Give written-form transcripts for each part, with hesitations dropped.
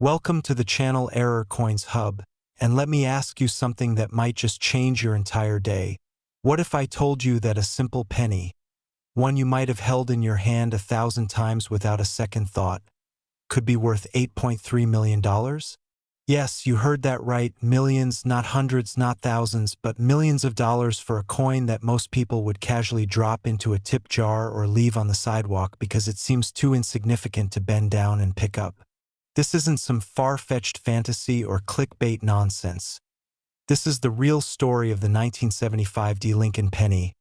Welcome to the channel Error Coins Hub, and let me ask you something that might just change your entire day. What if I told you that a simple penny, one you might have held in your hand 1,000 times without a second thought, could be worth $8.3 million? Yes, you heard that right, millions, not hundreds, not thousands, but millions of dollars for a coin that most people would casually drop into a tip jar or leave on the sidewalk because it seems too insignificant to bend down and pick up. This isn't some far-fetched fantasy or clickbait nonsense. This is the real story of the 1975 D. Lincoln penny,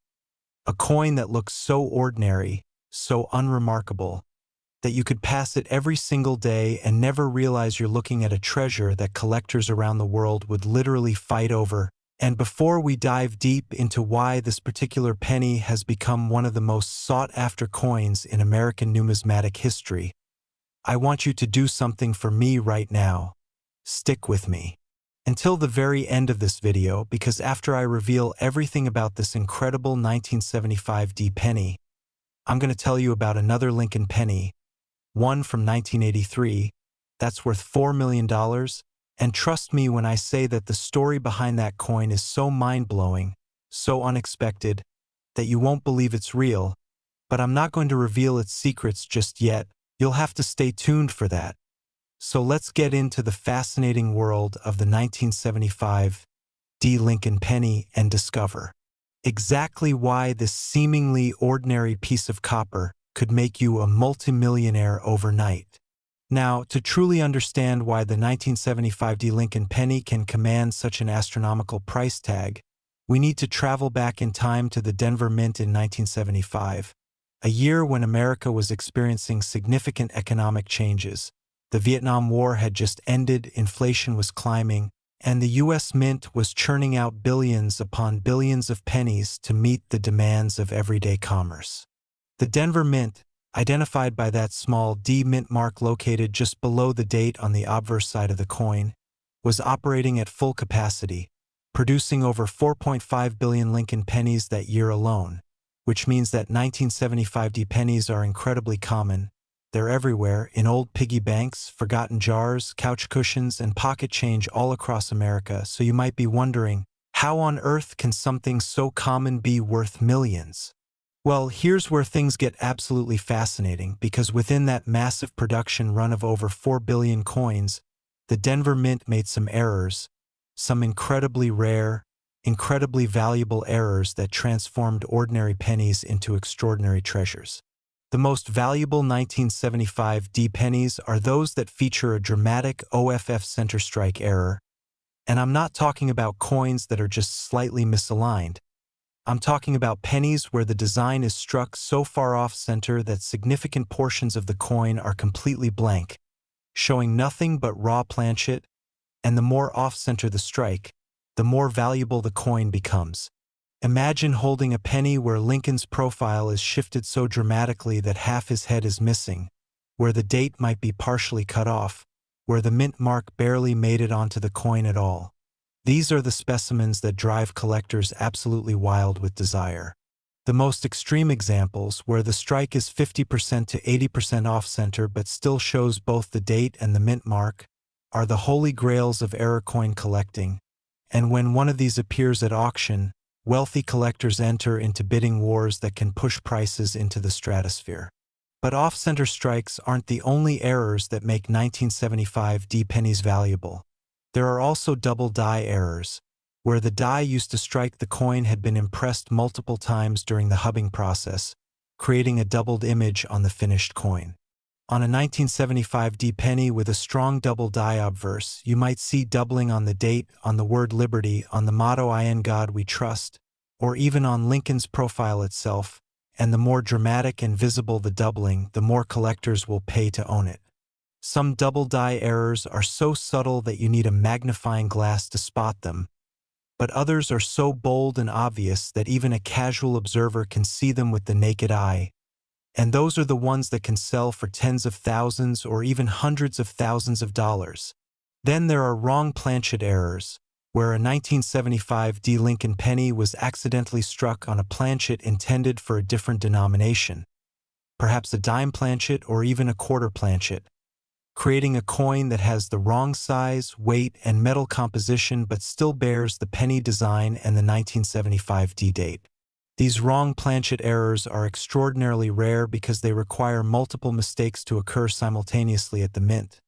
a coin that looks so ordinary, so unremarkable, that you could pass it every single day and never realize you're looking at a treasure that collectors around the world would literally fight over. And before we dive deep into why this particular penny has become one of the most sought-after coins in American numismatic history, I want you to do something for me right now. Stick with me until the very end of this video, because after I reveal everything about this incredible 1975 D penny, I'm going to tell you about another Lincoln penny, one from 1983, that's worth $4 million, and trust me when I say that the story behind that coin is so mind-blowing, so unexpected, that you won't believe it's real, but I'm not going to reveal its secrets just yet. You'll have to stay tuned for that. So let's get into the fascinating world of the 1975 D. Lincoln penny and discover exactly why this seemingly ordinary piece of copper could make you a multimillionaire overnight. Now, to truly understand why the 1975 D. Lincoln penny can command such an astronomical price tag, we need to travel back in time to the Denver Mint in 1975. A year when America was experiencing significant economic changes. The Vietnam War had just ended, inflation was climbing, and the U.S. Mint was churning out billions upon billions of pennies to meet the demands of everyday commerce. The Denver Mint, identified by that small D mint mark located just below the date on the obverse side of the coin, was operating at full capacity, producing over 4.5 billion Lincoln pennies that year alone, which means that 1975 D pennies are incredibly common. They're everywhere, in old piggy banks, forgotten jars, couch cushions, and pocket change all across America. So you might be wondering, how on earth can something so common be worth millions? Well, here's where things get absolutely fascinating, because within that massive production run of over 4 billion coins, the Denver Mint made some errors, some incredibly rare, incredibly valuable errors that transformed ordinary pennies into extraordinary treasures. The most valuable 1975 D pennies are those that feature a dramatic OFF center strike error, and I'm not talking about coins that are just slightly misaligned. I'm talking about pennies where the design is struck so far off center that significant portions of the coin are completely blank, showing nothing but raw planchet, and the more off-center the strike, the more valuable the coin becomes. Imagine holding a penny where Lincoln's profile is shifted so dramatically that half his head is missing, where the date might be partially cut off, where the mint mark barely made it onto the coin at all. These are the specimens that drive collectors absolutely wild with desire. The most extreme examples, where the strike is 50% to 80% off-center but still shows both the date and the mint mark, are the holy grails of error coin collecting. And when one of these appears at auction, wealthy collectors enter into bidding wars that can push prices into the stratosphere. But off-center strikes aren't the only errors that make 1975 D pennies valuable. There are also double die errors, where the die used to strike the coin had been impressed multiple times during the hubbing process, creating a doubled image on the finished coin. On a 1975 D penny with a strong double die obverse, you might see doubling on the date, on the word liberty, on the motto "In God We Trust," or even on Lincoln's profile itself, and the more dramatic and visible the doubling, the more collectors will pay to own it. Some double die errors are so subtle that you need a magnifying glass to spot them, but others are so bold and obvious that even a casual observer can see them with the naked eye. And those are the ones that can sell for tens of thousands or even hundreds of thousands of dollars. Then there are wrong planchet errors, where a 1975 D. Lincoln penny was accidentally struck on a planchet intended for a different denomination, perhaps a dime planchet or even a quarter planchet. creating a coin that has the wrong size, weight, and metal composition but still bears the penny design and the 1975 D-date. These wrong planchet errors are extraordinarily rare because they require multiple mistakes to occur simultaneously at the mint.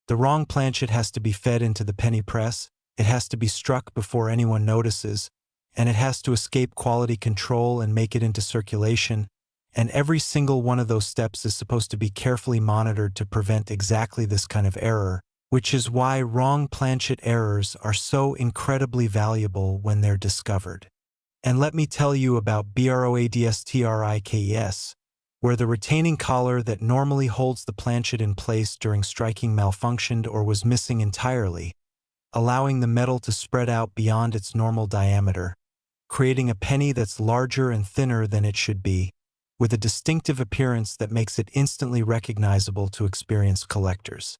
The wrong planchet has to be fed into the penny press, it has to be struck before anyone notices, and it has to escape quality control and make it into circulation, and every single one of those steps is supposed to be carefully monitored to prevent exactly this kind of error, which is why wrong planchet errors are so incredibly valuable when they're discovered. And let me tell you about BROADSTRIKES, where the retaining collar that normally holds the planchet in place during striking malfunctioned or was missing entirely, allowing the metal to spread out beyond its normal diameter, creating a penny that's larger and thinner than it should be, with a distinctive appearance that makes it instantly recognizable to experienced collectors.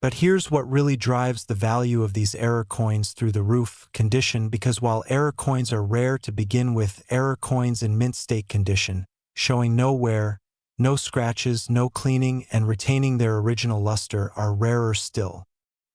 But here's what really drives the value of these error coins through the roof condition, because while error coins are rare to begin with, error coins in mint state condition, showing no wear, no scratches, no cleaning, and retaining their original luster are rarer still.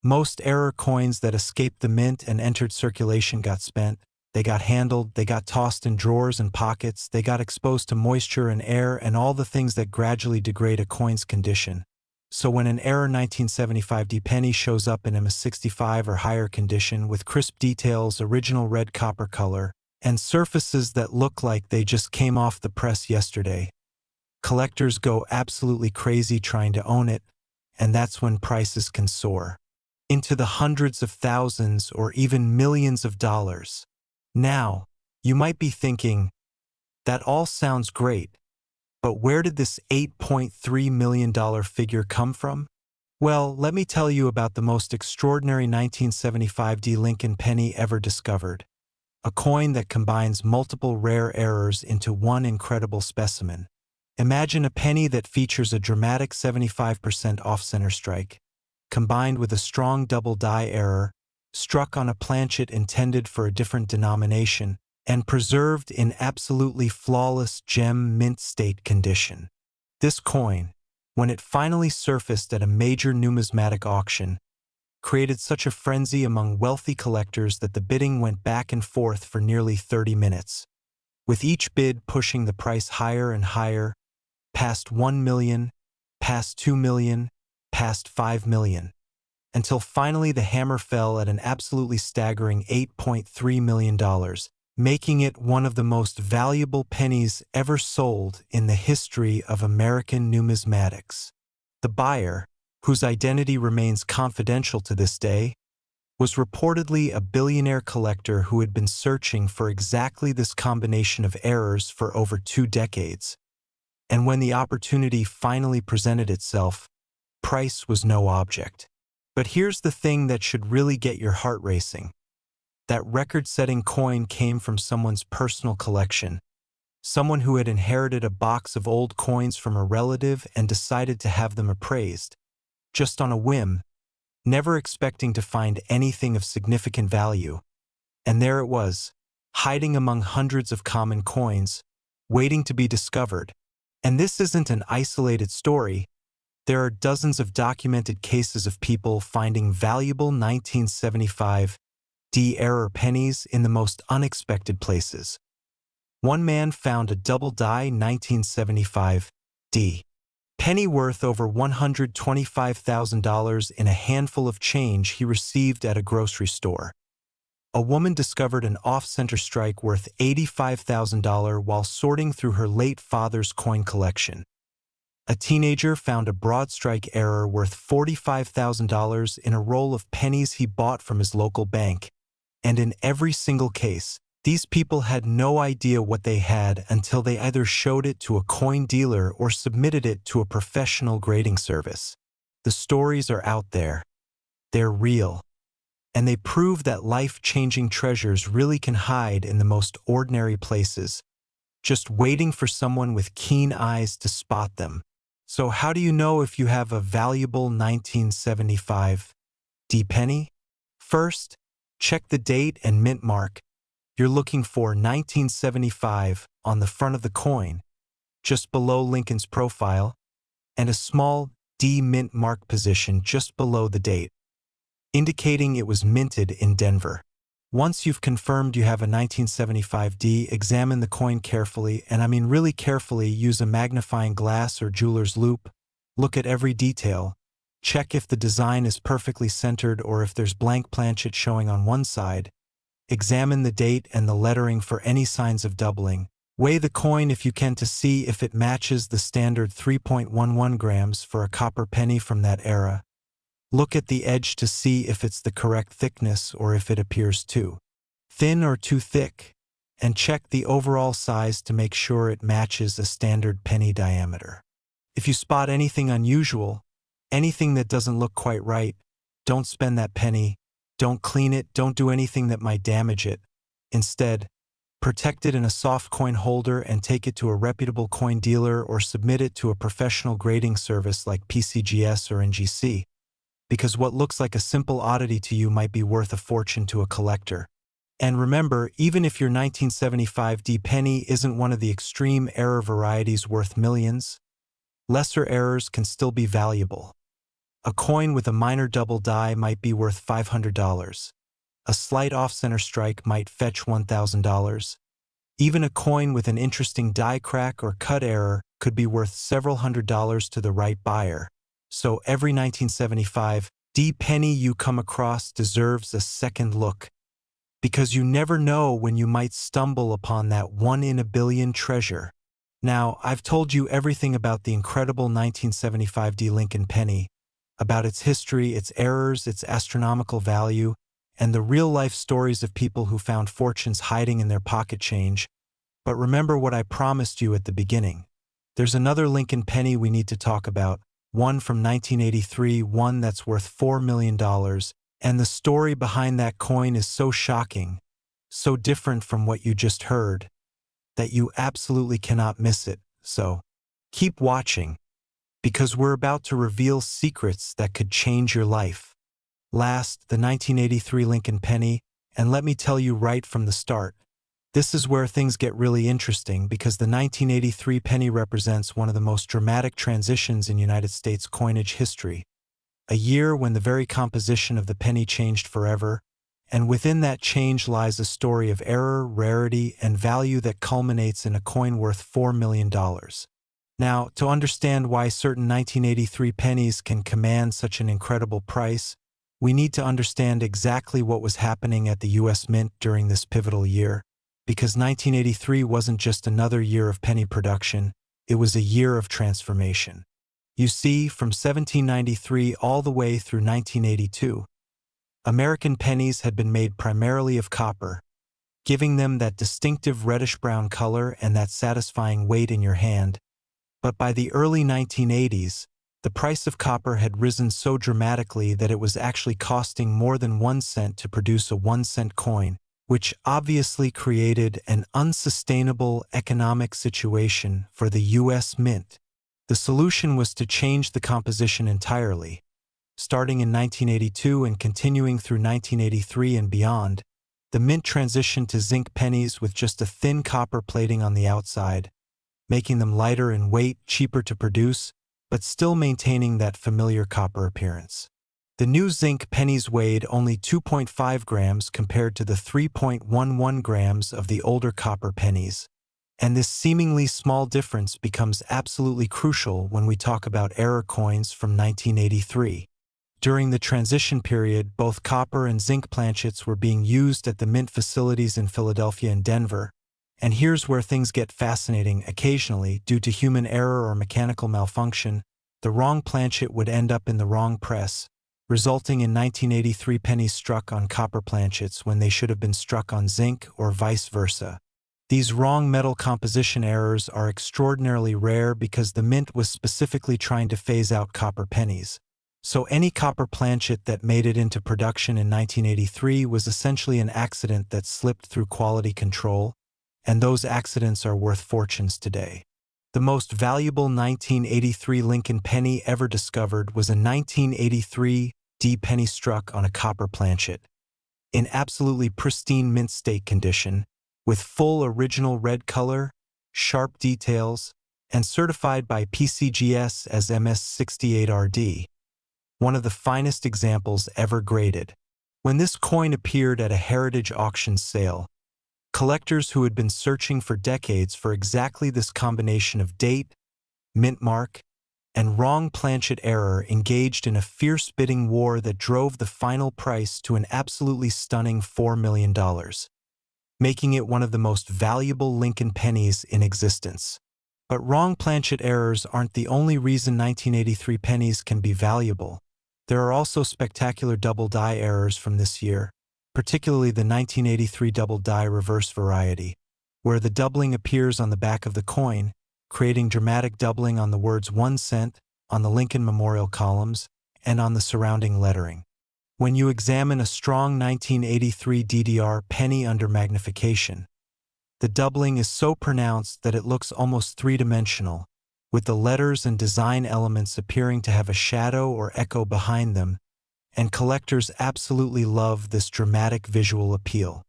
Most error coins that escaped the mint and entered circulation got spent, they got handled, they got tossed in drawers and pockets, they got exposed to moisture and air and all the things that gradually degrade a coin's condition. So when an error 1975 D penny shows up in a 65 or higher condition with crisp details, original red copper color, and surfaces that look like they just came off the press yesterday, collectors go absolutely crazy trying to own it, and that's when prices can soar into the hundreds of thousands or even millions of dollars. Now, you might be thinking, that all sounds great, but where did this $8.3 million figure come from? Well, let me tell you about the most extraordinary 1975 D Lincoln penny ever discovered, a coin that combines multiple rare errors into one incredible specimen. Imagine a penny that features a dramatic 75% off-center strike, combined with a strong double die error, struck on a planchet intended for a different denomination, and preserved in absolutely flawless gem mint state condition. This coin, when it finally surfaced at a major numismatic auction, created such a frenzy among wealthy collectors that the bidding went back and forth for nearly 30 minutes, with each bid pushing the price higher and higher, past 1 million, past 2 million, past 5 million, until finally the hammer fell at an absolutely staggering $8.3 million, making it one of the most valuable pennies ever sold in the history of American numismatics. The buyer, whose identity remains confidential to this day, was reportedly a billionaire collector who had been searching for exactly this combination of errors for over 2 decades. And when the opportunity finally presented itself, price was no object. But here's the thing that should really get your heart racing. That record-setting coin came from someone's personal collection, someone who had inherited a box of old coins from a relative and decided to have them appraised, just on a whim, never expecting to find anything of significant value. And there it was, hiding among hundreds of common coins, waiting to be discovered. And this isn't an isolated story. There are dozens of documented cases of people finding valuable 1975 D error pennies in the most unexpected places. One man found a double die 1975 D penny worth over $125,000 in a handful of change he received at a grocery store. A woman discovered an off-center strike worth $85,000 while sorting through her late father's coin collection. A teenager found a broad strike error worth $45,000 in a roll of pennies he bought from his local bank. And in every single case, these people had no idea what they had until they either showed it to a coin dealer or submitted it to a professional grading service. The stories are out there. They're real. And they prove that life-changing treasures really can hide in the most ordinary places, just waiting for someone with keen eyes to spot them. So how do you know if you have a valuable 1975 D penny? First, check the date and mint mark. You're looking for 1975 on the front of the coin, just below Lincoln's profile, and a small D mint mark position just below the date, indicating it was minted in Denver. Once you've confirmed you have a 1975 D, examine the coin carefully, and I mean really carefully. Use a magnifying glass or jeweler's loupe. Look at every detail. Check if the design is perfectly centered or if there's blank planchet showing on one side. Examine the date and the lettering for any signs of doubling. Weigh the coin if you can to see if it matches the standard 3.11 grams for a copper penny from that era. Look at the edge to see if it's the correct thickness or if it appears too thin or too thick, and check the overall size to make sure it matches a standard penny diameter. If you spot anything unusual, anything that doesn't look quite right, don't spend that penny, don't clean it, don't do anything that might damage it. Instead, protect it in a soft coin holder and take it to a reputable coin dealer or submit it to a professional grading service like PCGS or NGC. Because what looks like a simple oddity to you might be worth a fortune to a collector. And remember, even if your 1975 D penny isn't one of the extreme error varieties worth millions, lesser errors can still be valuable. A coin with a minor double die might be worth $500. A slight off-center strike might fetch $1,000. Even a coin with an interesting die crack or cut error could be worth several $100s to the right buyer. So every 1975 D penny you come across deserves a second look, because you never know when you might stumble upon that one-in-a-billion treasure. Now, I've told you everything about the incredible 1975 D Lincoln penny, about its history, its errors, its astronomical value, and the real-life stories of people who found fortunes hiding in their pocket change. But remember what I promised you at the beginning. There's another Lincoln penny we need to talk about, one from 1983, one that's worth $4 million, and the story behind that coin is so shocking, so different from what you just heard, that you absolutely cannot miss it. So, keep watching, because we're about to reveal secrets that could change your life. Last, the 1983 Lincoln penny, and let me tell you right from the start, this is where things get really interesting because the 1983 penny represents one of the most dramatic transitions in United States coinage history. A year when the very composition of the penny changed forever, and within that change lies a story of error, rarity, and value that culminates in a coin worth $4 million. Now, to understand why certain 1983 pennies can command such an incredible price, we need to understand exactly what was happening at the U.S. Mint during this pivotal year. Because 1983 wasn't just another year of penny production, it was a year of transformation. You see, from 1793 all the way through 1982, American pennies had been made primarily of copper, giving them that distinctive reddish-brown color and that satisfying weight in your hand. But by the early 1980s, the price of copper had risen so dramatically that it was actually costing more than 1 cent to produce a 1-cent coin, which obviously created an unsustainable economic situation for the U.S. Mint. The solution was to change the composition entirely. Starting in 1982 and continuing through 1983 and beyond, the Mint transitioned to zinc pennies with just a thin copper plating on the outside, making them lighter in weight, cheaper to produce, but still maintaining that familiar copper appearance. The new zinc pennies weighed only 2.5 grams compared to the 3.11 grams of the older copper pennies, and this seemingly small difference becomes absolutely crucial when we talk about error coins from 1983. During the transition period, both copper and zinc planchets were being used at the Mint facilities in Philadelphia and Denver, and here's where things get fascinating. Occasionally, due to human error or mechanical malfunction, the wrong planchet would end up in the wrong press, resulting in 1983 pennies struck on copper planchets when they should have been struck on zinc or vice versa. These wrong metal composition errors are extraordinarily rare because the Mint was specifically trying to phase out copper pennies. So any copper planchet that made it into production in 1983 was essentially an accident that slipped through quality control, and those accidents are worth fortunes today. The most valuable 1983 Lincoln penny ever discovered was a 1983 D penny struck on a copper planchet, in absolutely pristine mint state condition, with full original red color, sharp details, and certified by PCGS as MS68RD, one of the finest examples ever graded. When this coin appeared at a heritage auction sale, collectors who had been searching for decades for exactly this combination of date, mint mark, and wrong planchet error engaged in a fierce bidding war that drove the final price to an absolutely stunning $4 million, making it one of the most valuable Lincoln pennies in existence. But wrong planchet errors aren't the only reason 1983 pennies can be valuable. There are also spectacular double die errors from this year, particularly the 1983 double die reverse variety, where the doubling appears on the back of the coin, creating dramatic doubling on the words 1 cent, on the Lincoln Memorial columns, and on the surrounding lettering. When you examine a strong 1983 DDR penny under magnification, the doubling is so pronounced that it looks almost three-dimensional, with the letters and design elements appearing to have a shadow or echo behind them, and collectors absolutely love this dramatic visual appeal.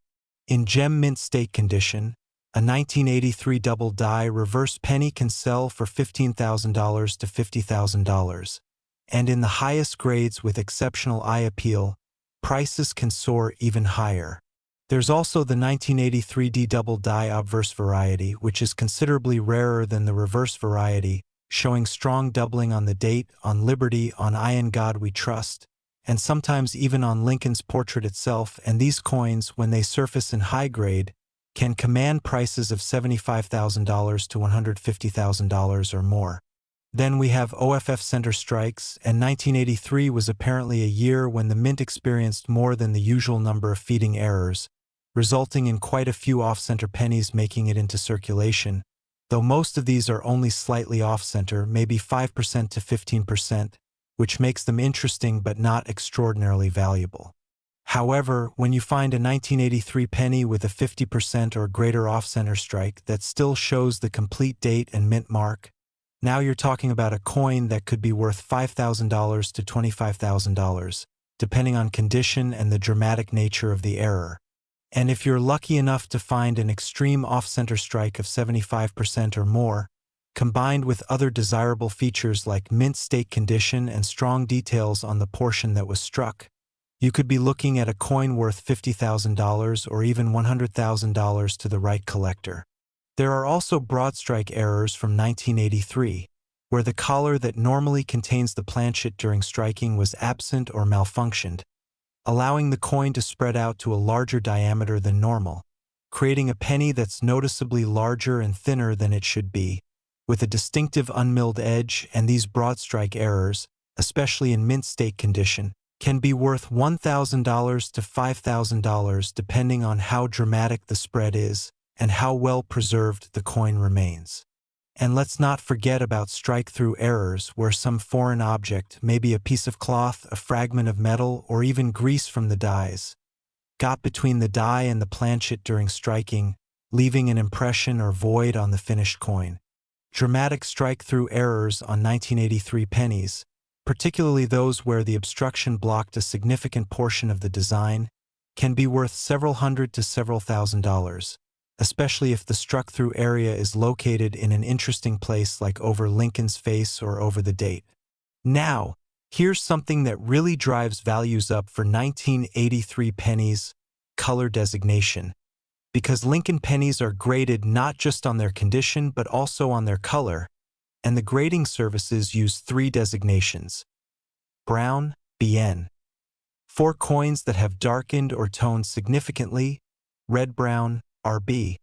In gem mint state condition, a 1983 double die reverse penny can sell for $15,000 to $50,000, and in the highest grades with exceptional eye appeal, prices can soar even higher. There's also the 1983D double die obverse variety, which is considerably rarer than the reverse variety, showing strong doubling on the date, on Liberty, on I in God We Trust, and sometimes even on Lincoln's portrait itself, and these coins, when they surface in high grade, can command prices of $75,000 to $150,000 or more. Then we have OFF center strikes, and 1983 was apparently a year when the mint experienced more than the usual number of feeding errors, resulting in quite a few off-center pennies making it into circulation, though most of these are only slightly off-center, maybe 5% to 15%, which makes them interesting but not extraordinarily valuable. However, when you find a 1983 penny with a 50% or greater off-center strike that still shows the complete date and mint mark, now you're talking about a coin that could be worth $5,000 to $25,000, depending on condition and the dramatic nature of the error. And if you're lucky enough to find an extreme off-center strike of 75% or more, combined with other desirable features like mint state condition and strong details on the portion that was struck, you could be looking at a coin worth $50,000 or even $100,000 to the right collector. There are also broad strike errors from 1983, where the collar that normally contains the planchet during striking was absent or malfunctioned, allowing the coin to spread out to a larger diameter than normal, creating a penny that's noticeably larger and thinner than it should be, with a distinctive unmilled edge. And these broad strike errors, especially in mint state condition, can be worth $1,000 to $5,000 depending on how dramatic the spread is and how well preserved the coin remains. And let's not forget about strike-through errors, where some foreign object, maybe a piece of cloth, a fragment of metal, or even grease from the dies, got between the die and the planchet during striking, leaving an impression or void on the finished coin. Dramatic strike-through errors on 1983 pennies, particularly those where the obstruction blocked a significant portion of the design, can be worth several hundred to several $1,000s, especially if the struck-through area is located in an interesting place like over Lincoln's face or over the date. Now, here's something that really drives values up for 1983 pennies: color designation. Because Lincoln pennies are graded not just on their condition but also on their color, and the grading services use 3 designations: brown, BN, for coins that have darkened or toned significantly; red-brown, RB,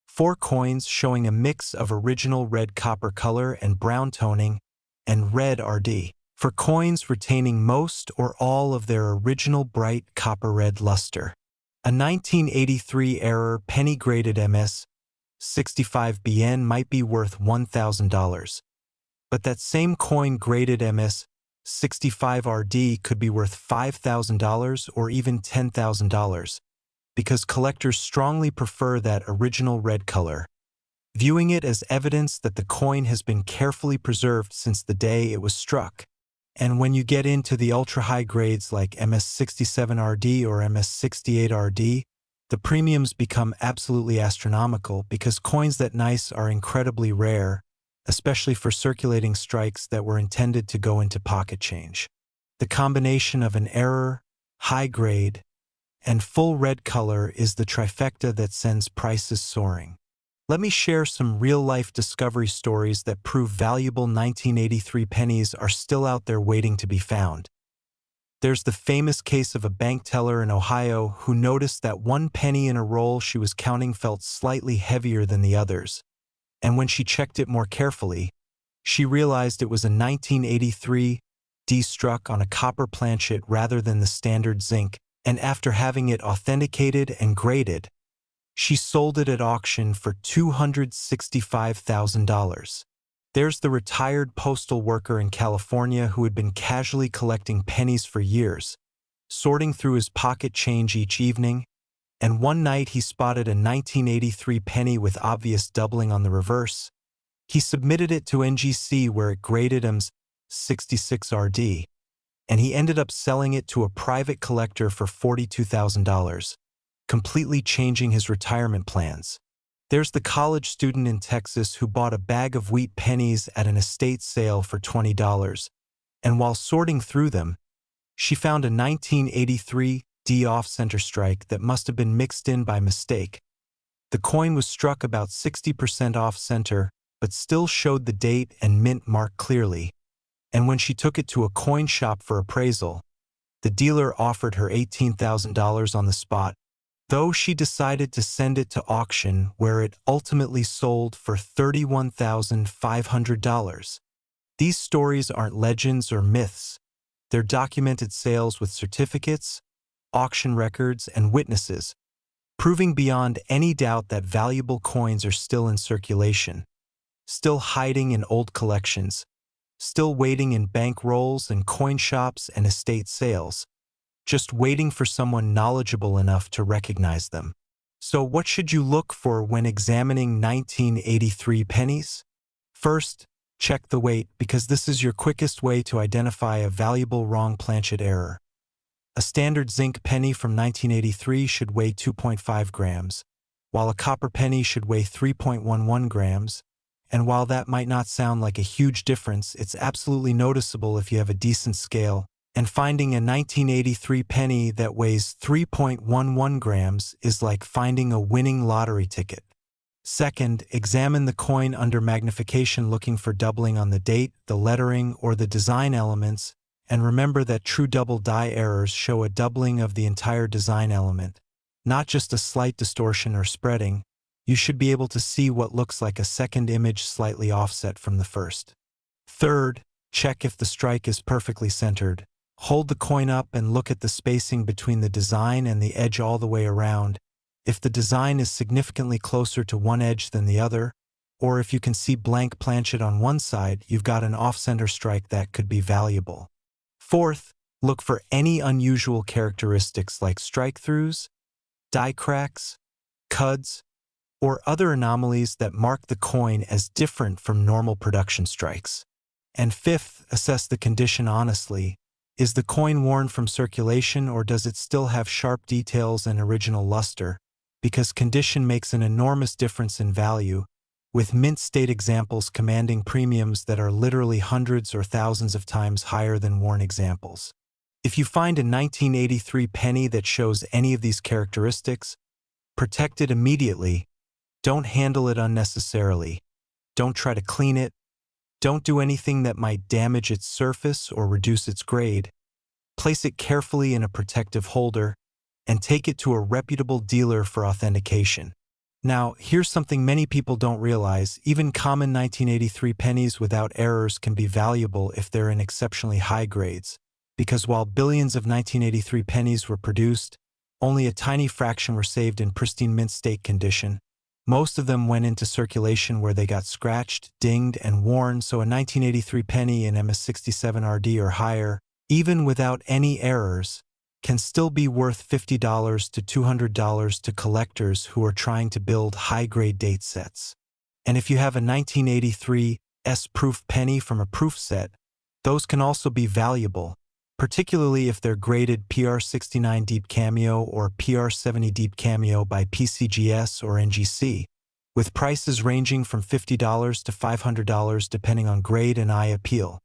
for coins showing a mix of original red copper color and brown toning; and red RD, for coins retaining most or all of their original bright copper-red luster. A 1983 error penny graded MS 65BN might be worth $1,000, but that same coin graded MS 65RD could be worth $5,000 or even $10,000, because collectors strongly prefer that original red color, viewing it as evidence that the coin has been carefully preserved since the day it was struck. And when you get into the ultra-high grades like MS67RD or MS68RD, the premiums become absolutely astronomical, because coins that nice are incredibly rare, especially for circulating strikes that were intended to go into pocket change. The combination of an error, high grade, and full red color is the trifecta that sends prices soaring. Let me share some real-life discovery stories that prove valuable 1983 pennies are still out there waiting to be found. There's the famous case of a bank teller in Ohio who noticed that one penny in a roll she was counting felt slightly heavier than the others, and when she checked it more carefully, she realized it was a 1983 D struck on a copper planchet rather than the standard zinc, and after having it authenticated and graded, she sold it at auction for $265,000. There's the retired postal worker in California who had been casually collecting pennies for years, sorting through his pocket change each evening, and one night he spotted a 1983 penny with obvious doubling on the reverse. He submitted it to NGC where it graded him's 66RD, and he ended up selling it to a private collector for $42,000, completely changing his retirement plans. There's the college student in Texas who bought a bag of wheat pennies at an estate sale for $20, and while sorting through them, she found a 1983 D off-center strike that must have been mixed in by mistake. The coin was struck about 60% off-center, but still showed the date and mint mark clearly, and when she took it to a coin shop for appraisal, the dealer offered her $18,000 on the spot, though she decided to send it to auction where it ultimately sold for $31,500. These stories aren't legends or myths. They're documented sales with certificates, auction records, and witnesses, proving beyond any doubt that valuable coins are still in circulation, still hiding in old collections, still waiting in bank rolls and coin shops and estate sales, just waiting for someone knowledgeable enough to recognize them. So what should you look for when examining 1983 pennies? First, check the weight because this is your quickest way to identify a valuable wrong planchet error. A standard zinc penny from 1983 should weigh 2.5 grams, while a copper penny should weigh 3.11 grams, and while that might not sound like a huge difference, it's absolutely noticeable if you have a decent scale, and finding a 1983 penny that weighs 3.11 grams is like finding a winning lottery ticket. Second, examine the coin under magnification looking for doubling on the date, the lettering, or the design elements, and remember that true double die errors show a doubling of the entire design element, not just a slight distortion or spreading. You should be able to see what looks like a second image slightly offset from the first. Third, check if the strike is perfectly centered. Hold the coin up and look at the spacing between the design and the edge all the way around. If the design is significantly closer to one edge than the other, or if you can see blank planchet on one side, you've got an off-center strike that could be valuable. Fourth, look for any unusual characteristics like strike-throughs, die cracks, cuds, or other anomalies that mark the coin as different from normal production strikes. And fifth, assess the condition honestly. Is the coin worn from circulation or does it still have sharp details and original luster? Because condition makes an enormous difference in value, with mint state examples commanding premiums that are literally hundreds or thousands of times higher than worn examples. If you find a 1983 penny that shows any of these characteristics, protect it immediately. Don't handle it unnecessarily. Don't try to clean it. Don't do anything that might damage its surface or reduce its grade. Place it carefully in a protective holder and take it to a reputable dealer for authentication. Now, here's something many people don't realize. Even common 1983 pennies without errors can be valuable if they're in exceptionally high grades, because while billions of 1983 pennies were produced, only a tiny fraction were saved in pristine mint state condition. Most of them went into circulation where they got scratched, dinged, and worn, so a 1983 penny in MS67RD or higher, even without any errors, can still be worth $50 to $200 to collectors who are trying to build high-grade date sets. And if you have a 1983 S-proof penny from a proof set, those can also be valuable, particularly if they're graded PR69 Deep Cameo or PR70 Deep Cameo by PCGS or NGC. with prices ranging from $50 to $500 depending on grade and eye appeal.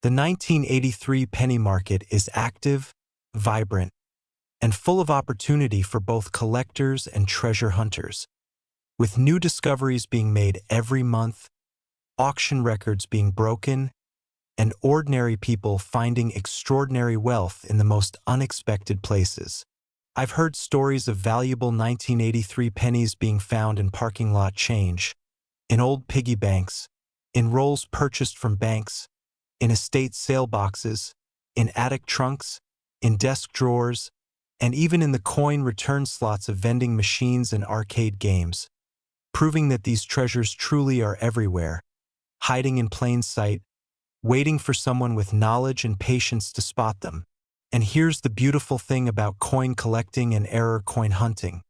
The 1983 penny market is active, vibrant, and full of opportunity for both collectors and treasure hunters. With new discoveries being made every month, auction records being broken, and ordinary people finding extraordinary wealth in the most unexpected places. I've heard stories of valuable 1983 pennies being found in parking lot change, in old piggy banks, in rolls purchased from banks, in estate sale boxes, in attic trunks, in desk drawers, and even in the coin return slots of vending machines and arcade games, proving that these treasures truly are everywhere, hiding in plain sight, waiting for someone with knowledge and patience to spot them. And here's the beautiful thing about coin collecting and error coin hunting.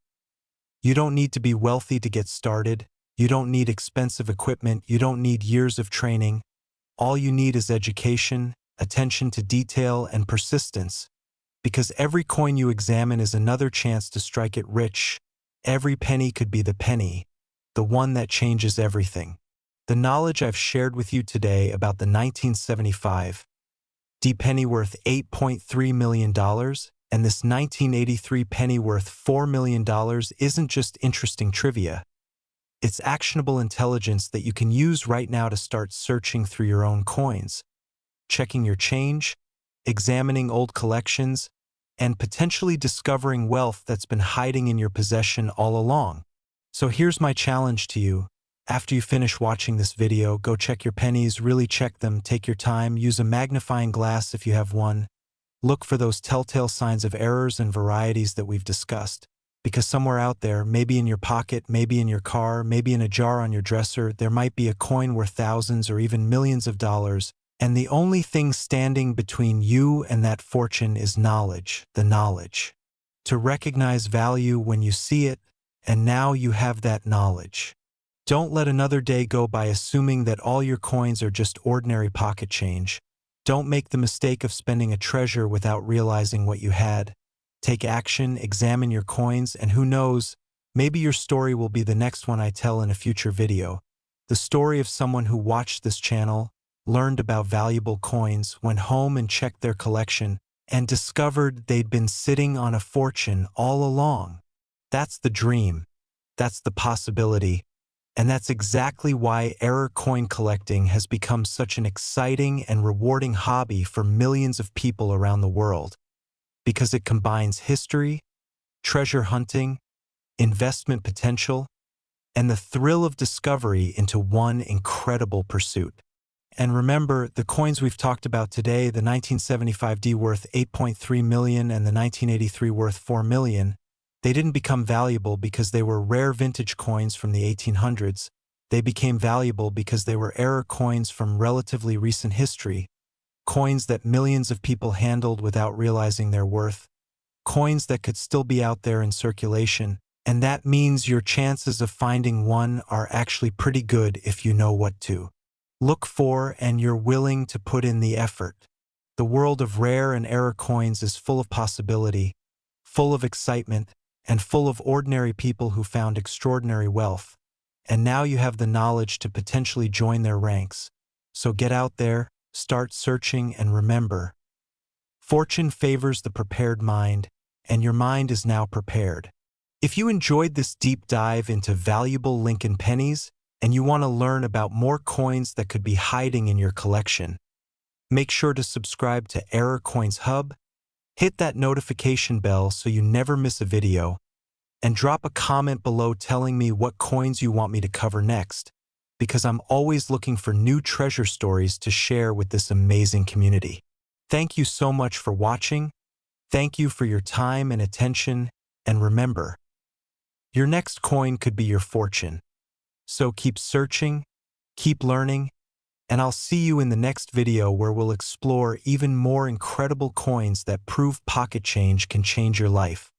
You don't need to be wealthy to get started. You don't need expensive equipment. You don't need years of training. All you need is education, attention to detail, and persistence. Because every coin you examine is another chance to strike it rich. Every penny could be the penny, the one that changes everything. The knowledge I've shared with you today about the 1975 D penny worth $8.3 million and this 1983 penny worth $4 million isn't just interesting trivia. It's actionable intelligence that you can use right now to start searching through your own coins, checking your change, examining old collections, and potentially discovering wealth that's been hiding in your possession all along. So here's my challenge to you. After you finish watching this video, go check your pennies, really check them, take your time, use a magnifying glass if you have one. Look for those telltale signs of errors and varieties that we've discussed. Because somewhere out there, maybe in your pocket, maybe in your car, maybe in a jar on your dresser, there might be a coin worth thousands or even millions of dollars, and the only thing standing between you and that fortune is knowledge, the knowledge. To recognize value when you see it, and now you have that knowledge. Don't let another day go by assuming that all your coins are just ordinary pocket change. Don't make the mistake of spending a treasure without realizing what you had. Take action, examine your coins, and who knows, maybe your story will be the next one I tell in a future video. The story of someone who watched this channel, learned about valuable coins, went home and checked their collection, and discovered they'd been sitting on a fortune all along. That's the dream. That's the possibility. And that's exactly why error coin collecting has become such an exciting and rewarding hobby for millions of people around the world. Because it combines history, treasure hunting, investment potential, and the thrill of discovery into one incredible pursuit. And remember, the coins we've talked about today, the 1975 D worth $8.3 million and the 1983 worth $4 million, they didn't become valuable because they were rare vintage coins from the 1800s. They became valuable because they were error coins from relatively recent history, coins that millions of people handled without realizing their worth, coins that could still be out there in circulation, and that means your chances of finding one are actually pretty good if you know what to look for and you're willing to put in the effort. The world of rare and error coins is full of possibility, full of excitement, and full of ordinary people who found extraordinary wealth. And now you have the knowledge to potentially join their ranks. So get out there, start searching, and remember, fortune favors the prepared mind, and your mind is now prepared. If you enjoyed this deep dive into valuable Lincoln pennies, and you want to learn about more coins that could be hiding in your collection, make sure to subscribe to Error Coins Hub, hit that notification bell so you never miss a video, and drop a comment below telling me what coins you want me to cover next, because I'm always looking for new treasure stories to share with this amazing community. Thank you so much for watching. Thank you for your time and attention, and remember, your next coin could be your fortune. So keep searching, keep learning, and I'll see you in the next video where we'll explore even more incredible coins that prove pocket change can change your life.